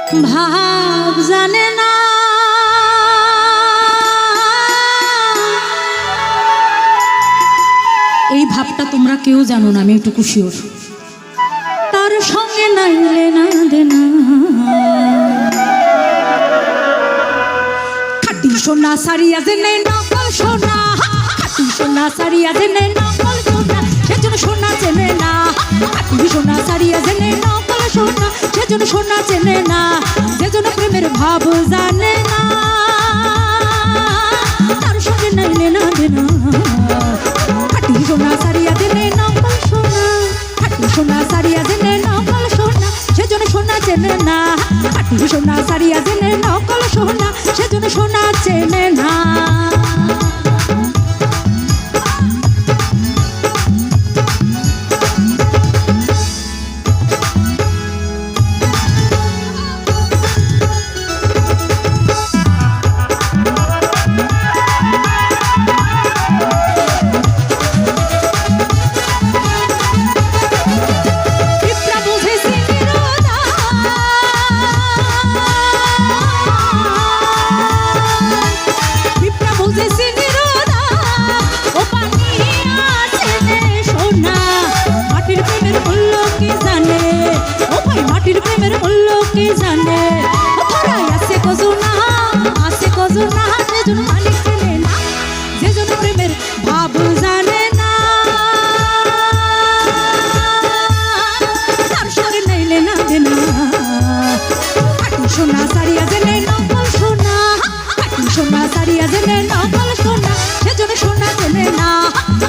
ভাব জানে না এই ভাবটা তোমরা কেউ জানো না, আমি একটু শিওর। তার সঙ্গে নাইলে না দেনা খাটি সোনা সারিয়া জেনে নকল সোনা, খাটি সোনা সারিয়া জেনে নকল সোনা, সেজন্য সোনা চেনে না। খাটি সোনা সারিয়া জেনে নকল সোনা, সেজন্য সোনা চেনে না। যেজন্য প্রেমের ভাব জানে না তার সঙ্গে নাইলে না দেনা খাটি সোনা সারিয়া জেনে নকল সোনা, খাটি সোনা সারিয়া জেনে নকল সোনা, সেজন্য সোনা চেনে না। খাটি সোনা সারিয়া জেনে নকল সোনা, সেজন্য সোনা চেনে না। সোনা সারিয়া জেনে নকল সোনা, খাটি সোনা সারিয়া জেনে নকল সোনা, সেজন্য সোনা চেনে না।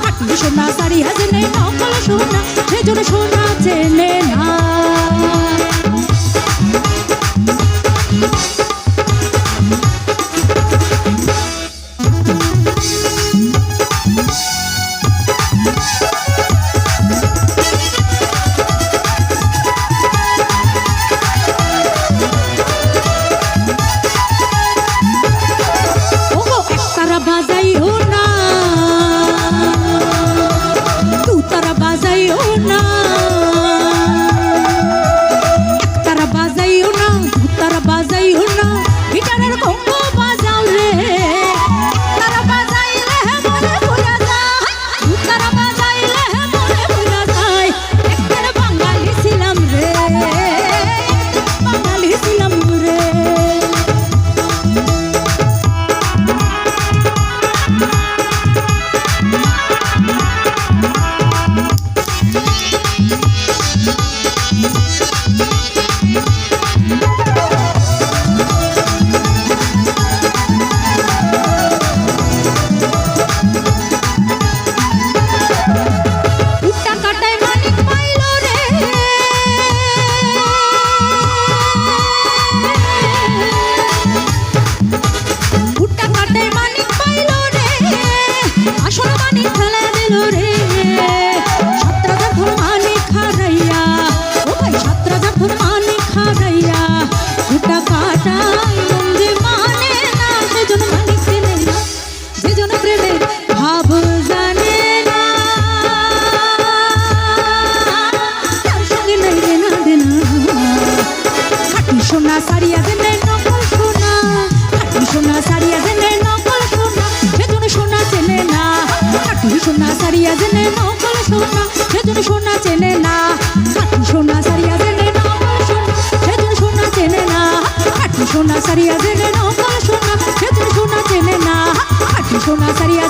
খাটি সোনা সারিয়া জেনে নকল সোনা, সেজন্য সোনা চেনে না। সোনা সারিয়া জেনে নকল সোনা, খাটি সোনা সারিয়া জেনে নকল সোনা, সেজন্য সোনা চেনে না। খাটি সোনা সারিয়া জেনে নকল সোনা, সেজন্য সোনা চেনে না। খাটি সোনা সারিয়া জেনে নকল সোনা, সেজন্য সোনা চেনে না। খাটি সোনা সারিয়া জেনে নকল সোনা, সেজন্য সোনা চেনে না। খাটি সোনা সারিয়া